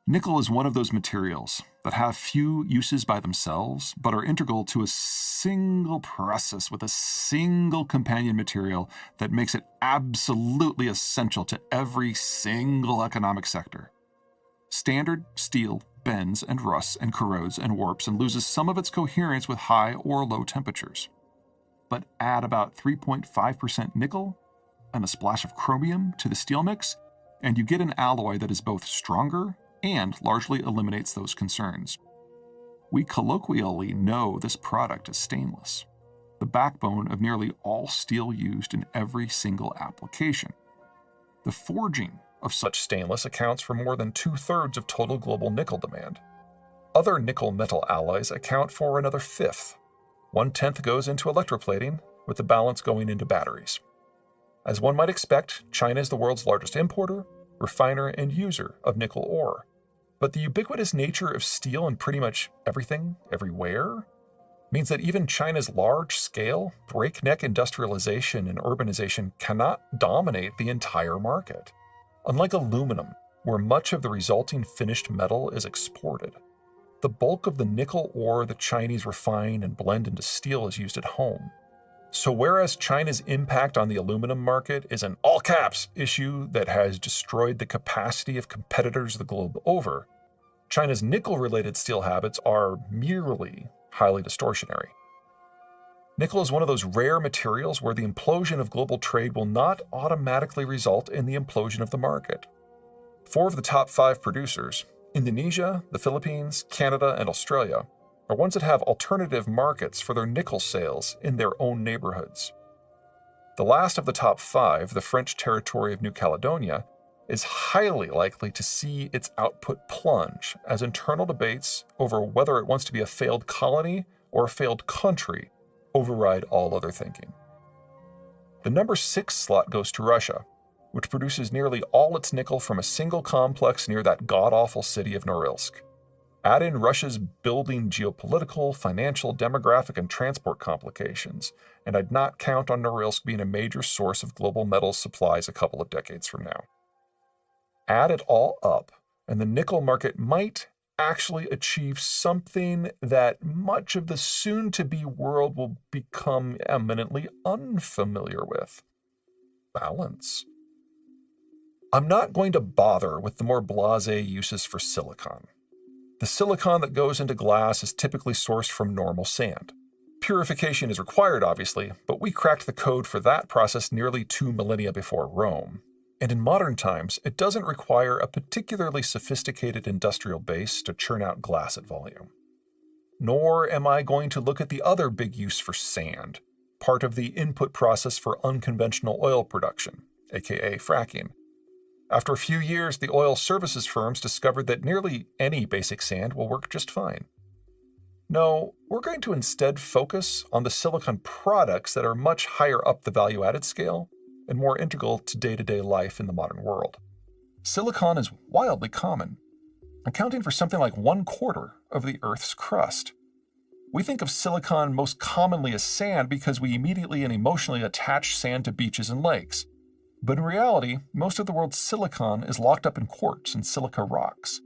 Nickel is one of those materials that have few uses by themselves, but are integral to a single process with a single companion material that makes it absolutely essential to every single economic sector. Standard steel bends and rusts and corrodes and warps and loses some of its coherence with high or low temperatures. But add about 3.5% nickel and a splash of chromium to the steel mix, and you get an alloy that is both stronger and largely eliminates those concerns. We colloquially know this product as stainless, the backbone of nearly all steel used in every single application. The forging of such stainless accounts for more than 2/3 of total global nickel demand. Other nickel metal alloys account for another 1/5. 1/10 goes into electroplating, with the balance going into batteries. As one might expect, China is the world's largest importer, refiner, and user of nickel ore. But the ubiquitous nature of steel in pretty much everything, everywhere, means that even China's large-scale, breakneck industrialization and urbanization cannot dominate the entire market. Unlike aluminum, where much of the resulting finished metal is exported, the bulk of the nickel ore the Chinese refine and blend into steel is used at home. So whereas China's impact on the aluminum market is an all-caps issue that has destroyed the capacity of competitors the globe over, China's nickel-related steel habits are merely highly distortionary. Nickel is one of those rare materials where the implosion of global trade will not automatically result in the implosion of the market. 4 of the top 5 producers, Indonesia, the Philippines, Canada, and Australia, are ones that have alternative markets for their nickel sales in their own neighborhoods. The last of the top 5, the French territory of New Caledonia, is highly likely to see its output plunge as internal debates over whether it wants to be a failed colony or a failed country override all other thinking. The number 6 slot goes to Russia, which produces nearly all its nickel from a single complex near that god-awful city of Norilsk. Add in Russia's building geopolitical, financial, demographic, and transport complications, and I'd not count on Norilsk being a major source of global metals supplies a couple of decades from now. Add it all up, and the nickel market might actually achieve something that much of the soon-to-be world will become eminently unfamiliar with: balance. I'm not going to bother with the more blasé uses for silicon. The silicon that goes into glass is typically sourced from normal sand. Purification is required, obviously, but we cracked the code for that process nearly 2 millennia before Rome. And in modern times, it doesn't require a particularly sophisticated industrial base to churn out glass at volume. Nor am I going to look at the other big use for sand, part of the input process for unconventional oil production, aka fracking. After a few years, the oil services firms discovered that nearly any basic sand will work just fine. No, we're going to instead focus on the silicon products that are much higher up the value-added scale and more integral to day-to-day life in the modern world. Silicon is wildly common, accounting for something like 1/4 of the Earth's crust. We think of silicon most commonly as sand because we immediately and emotionally attach sand to beaches and lakes. But in reality, most of the world's silicon is locked up in quartz and silica rocks.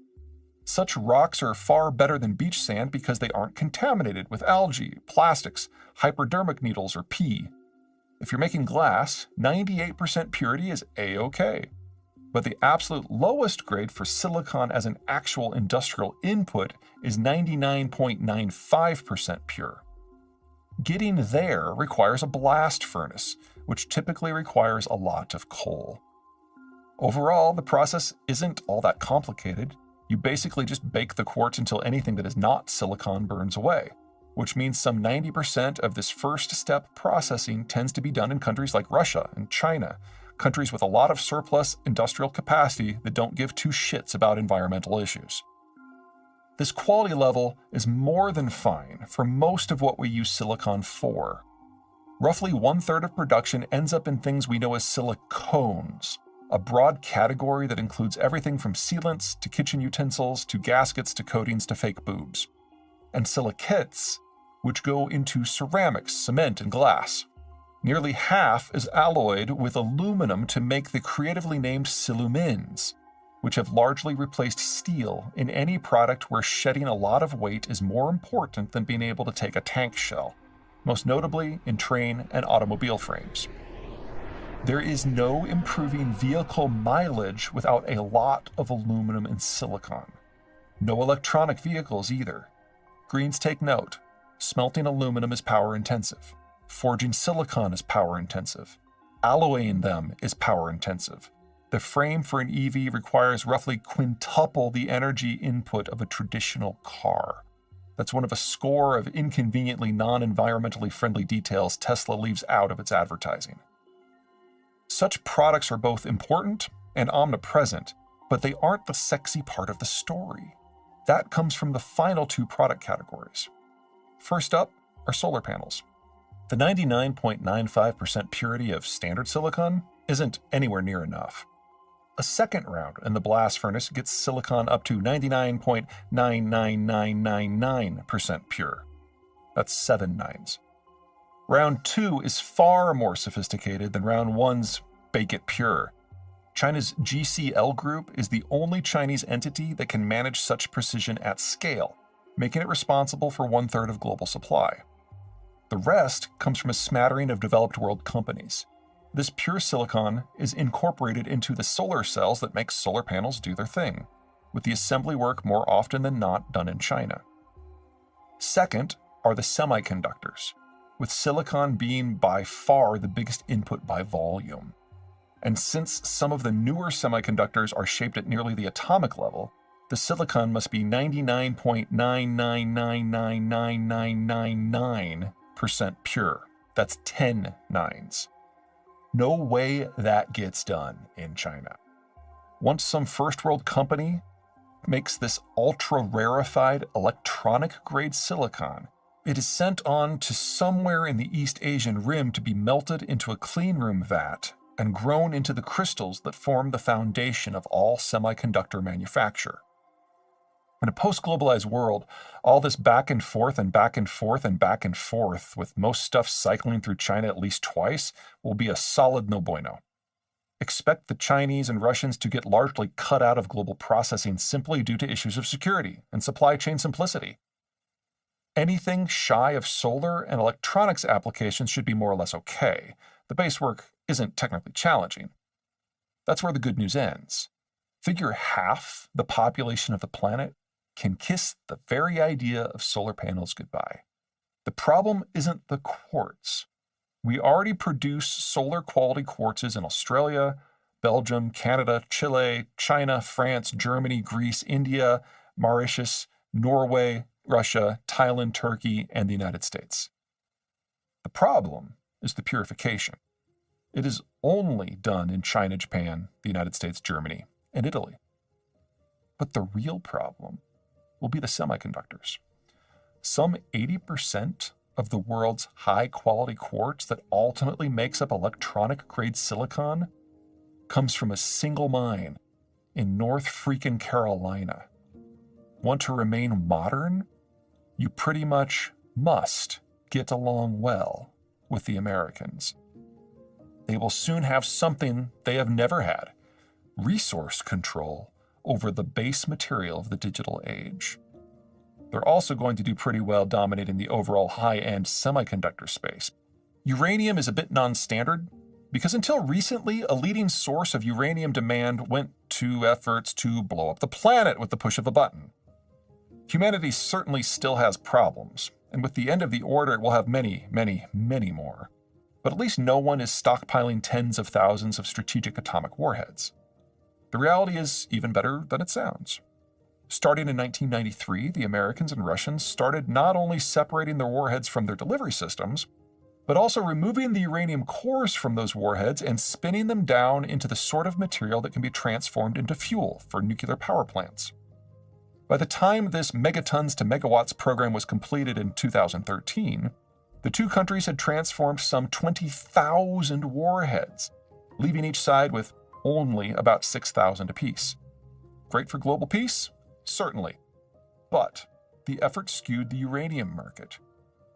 Such rocks are far better than beach sand because they aren't contaminated with algae, plastics, hypodermic needles, or pee. If you're making glass, 98% purity is A-OK. But the absolute lowest grade for silicon as an actual industrial input is 99.95% pure. Getting there requires a blast furnace, which typically requires a lot of coal. Overall, the process isn't all that complicated. You basically just bake the quartz until anything that is not silicon burns away, which means some 90% of this first step processing tends to be done in countries like Russia and China, countries with a lot of surplus industrial capacity that don't give two shits about environmental issues. This quality level is more than fine for most of what we use silicon for. Roughly 1/3 of production ends up in things we know as silicones, a broad category that includes everything from sealants to kitchen utensils to gaskets to coatings to fake boobs. And silicates, which go into ceramics, cement, and glass. Nearly half is alloyed with aluminum to make the creatively named silumins. which have largely replaced steel in any product where shedding a lot of weight is more important than being able to take a tank shell, most notably in train and automobile frames. There is no improving vehicle mileage without a lot of aluminum and silicon. No electronic vehicles either. Greens take note. Smelting aluminum is power intensive. Forging silicon is power intensive. Alloying them is power intensive. The frame for an EV requires roughly quintuple the energy input of a traditional car. That's one of a score of inconveniently non-environmentally friendly details Tesla leaves out of its advertising. Such products are both important and omnipresent, but they aren't the sexy part of the story. That comes from the final two product categories. First up are solar panels. The 99.95% purity of standard silicon isn't anywhere near enough. A second round in the blast furnace gets silicon up to 99.99999% pure. That's 7 nines. Round 2 is far more sophisticated than round 1's bake it pure. China's GCL group is the only Chinese entity that can manage such precision at scale, making it responsible for 1/3 of global supply. The rest comes from a smattering of developed world companies. This pure silicon is incorporated into the solar cells that make solar panels do their thing, with the assembly work more often than not done in China. Second are the semiconductors, with silicon being by far the biggest input by volume. And since some of the newer semiconductors are shaped at nearly the atomic level, the silicon must be 99.9999999% pure. That's 10 nines. No way that gets done in China. Once some first world company makes this ultra rarefied electronic grade silicon, it is sent on to somewhere in the East Asian rim to be melted into a cleanroom vat and grown into the crystals that form the foundation of all semiconductor manufacture. In a post-globalized world, all this back and forth and back and forth and back and forth, with most stuff cycling through China at least twice, will be a solid no bueno. Expect the Chinese and Russians to get largely cut out of global processing simply due to issues of security and supply chain simplicity. Anything shy of solar and electronics applications should be more or less okay. The base work isn't technically challenging. That's where the good news ends. Figure half the population of the planet can kiss the very idea of solar panels goodbye. The problem isn't the quartz. We already produce solar quality quartzes in Australia, Belgium, Canada, Chile, China, France, Germany, Greece, India, Mauritius, Norway, Russia, Thailand, Turkey, and the United States. The problem is the purification. It is only done in China, Japan, the United States, Germany, and Italy. But the real problem will be the semiconductors. Some 80% of the world's high-quality quartz that ultimately makes up electronic-grade silicon comes from a single mine in North freaking Carolina. Want to remain modern? You pretty much must get along well with the Americans. They will soon have something they have never had: resource control over the base material of the digital age. They're also going to do pretty well dominating the overall high-end semiconductor space. Uranium is a bit non-standard, because until recently, a leading source of uranium demand went to efforts to blow up the planet with the push of a button. Humanity certainly still has problems, and with the end of the order, it will have many, many, many more. But at least no one is stockpiling tens of thousands of strategic atomic warheads. The reality is even better than it sounds. Starting in 1993, the Americans and Russians started not only separating their warheads from their delivery systems, but also removing the uranium cores from those warheads and spinning them down into the sort of material that can be transformed into fuel for nuclear power plants. By the time this megatons to megawatts program was completed in 2013, the two countries had transformed some 20,000 warheads, leaving each side with only about 6,000 apiece. Great for global peace? Certainly. But the effort skewed the uranium market.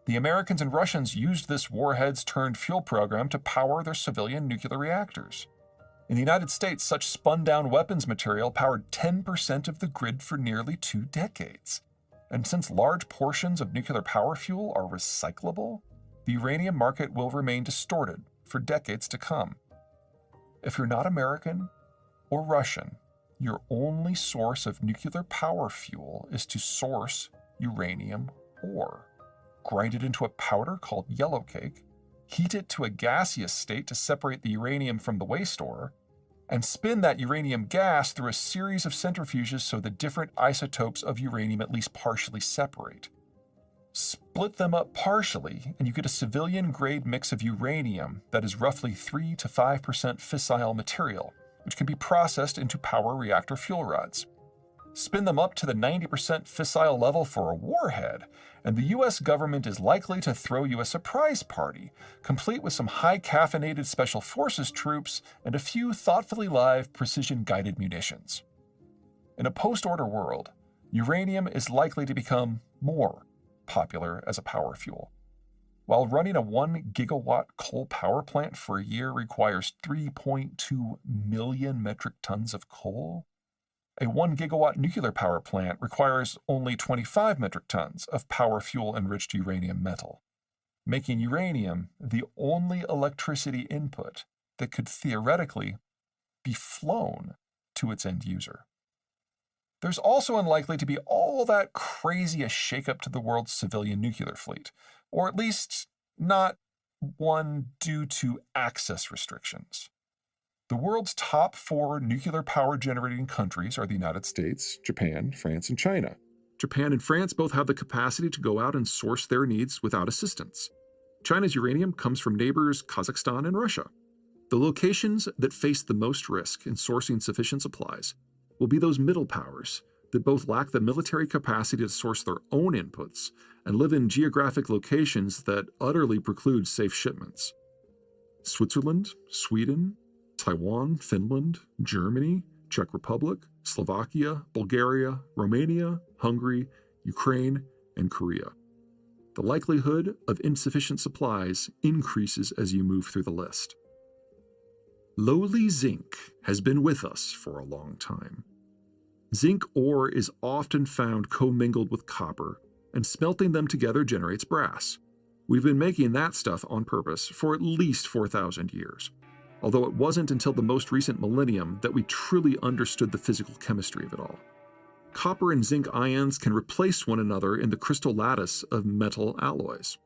The Americans and Russians used this warheads-turned-fuel program to power their civilian nuclear reactors. In the United States, such spun-down weapons material powered 10% of the grid for nearly 2 decades. And since large portions of nuclear power fuel are recyclable, the uranium market will remain distorted for decades to come. If you're not American or Russian, your only source of nuclear power fuel is to source uranium ore, grind it into a powder called yellowcake, heat it to a gaseous state to separate the uranium from the waste ore, and spin that uranium gas through a series of centrifuges so the different isotopes of uranium at least partially separate. Split them up partially, and you get a civilian-grade mix of uranium that is roughly 3 to 5% fissile material, which can be processed into power reactor fuel rods. Spin them up to the 90% fissile level for a warhead, and the US government is likely to throw you a surprise party, complete with some high-caffeinated special forces troops and a few thoughtfully live precision-guided munitions. In a post-order world, uranium is likely to become more popular as a power fuel. While running a 1 gigawatt coal power plant for a year requires 3.2 million metric tons of coal, a 1 gigawatt nuclear power plant requires only 25 metric tons of power fuel enriched uranium metal, making uranium the only electricity input that could theoretically be flown to its end user. There's also unlikely to be all that crazy a shakeup to the world's civilian nuclear fleet, or at least not one due to access restrictions. The world's top 4 nuclear power generating countries are the United States, Japan, France, and China. Japan and France both have the capacity to go out and source their needs without assistance. China's uranium comes from neighbors Kazakhstan and Russia. The locations that face the most risk in sourcing sufficient supplies will be those middle powers that both lack the military capacity to source their own inputs and live in geographic locations that utterly preclude safe shipments. Switzerland, Sweden, Taiwan, Finland, Germany, Czech Republic, Slovakia, Bulgaria, Romania, Hungary, Ukraine, and Korea. The likelihood of insufficient supplies increases as you move through the list. Lowly zinc has been with us for a long time. Zinc ore is often found commingled with copper, and smelting them together generates brass. We've been making that stuff on purpose for at least 4,000 years, although it wasn't until the most recent millennium that we truly understood the physical chemistry of it all. Copper and zinc ions can replace one another in the crystal lattice of metal alloys.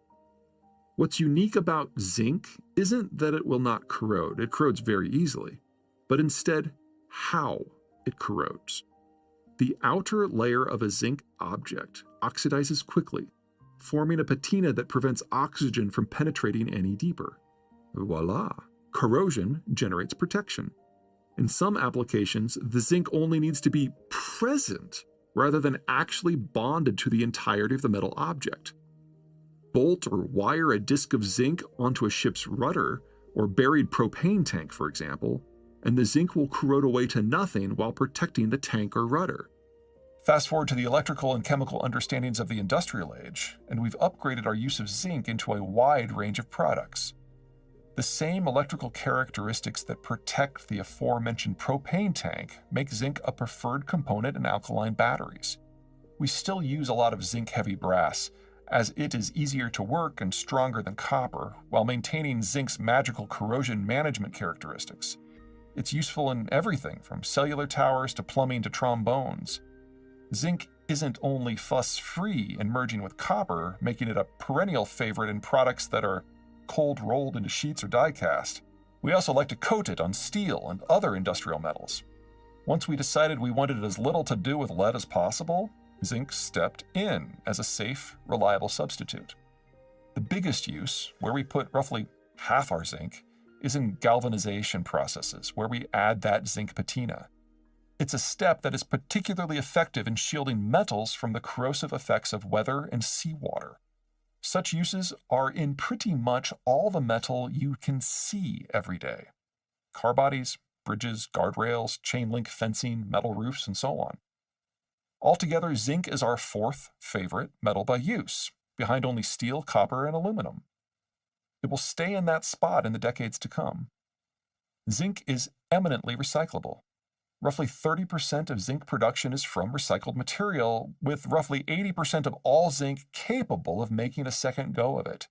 What's unique about zinc isn't that it will not corrode, it corrodes very easily, but instead how it corrodes. The outer layer of a zinc object oxidizes quickly, forming a patina that prevents oxygen from penetrating any deeper. Voila! Corrosion generates protection. In some applications, the zinc only needs to be present rather than actually bonded to the entirety of the metal object. Bolt or wire a disk of zinc onto a ship's rudder or buried propane tank, for example, and the zinc will corrode away to nothing while protecting the tank or rudder. Fast forward to the electrical and chemical understandings of the industrial age, and we've upgraded our use of zinc into a wide range of products. The same electrical characteristics that protect the aforementioned propane tank make zinc a preferred component in alkaline batteries. We still use a lot of zinc-heavy brass, as it is easier to work and stronger than copper, while maintaining zinc's magical corrosion management characteristics. It's useful in everything from cellular towers to plumbing to trombones. Zinc isn't only fuss-free in merging with copper, making it a perennial favorite in products that are cold rolled into sheets or die-cast. We also like to coat it on steel and other industrial metals. Once we decided we wanted as little to do with lead as possible, zinc stepped in as a safe, reliable substitute. The biggest use, where we put roughly half our zinc, is in galvanization processes, where we add that zinc patina. It's a step that is particularly effective in shielding metals from the corrosive effects of weather and seawater. Such uses are in pretty much all the metal you can see every day. Car bodies, bridges, guardrails, chain link fencing, metal roofs, and so on. Altogether, zinc is our 4th favorite metal by use, behind only steel, copper, and aluminum. It will stay in that spot in the decades to come. Zinc is eminently recyclable. Roughly 30% of zinc production is from recycled material, with roughly 80% of all zinc capable of making a second go of it.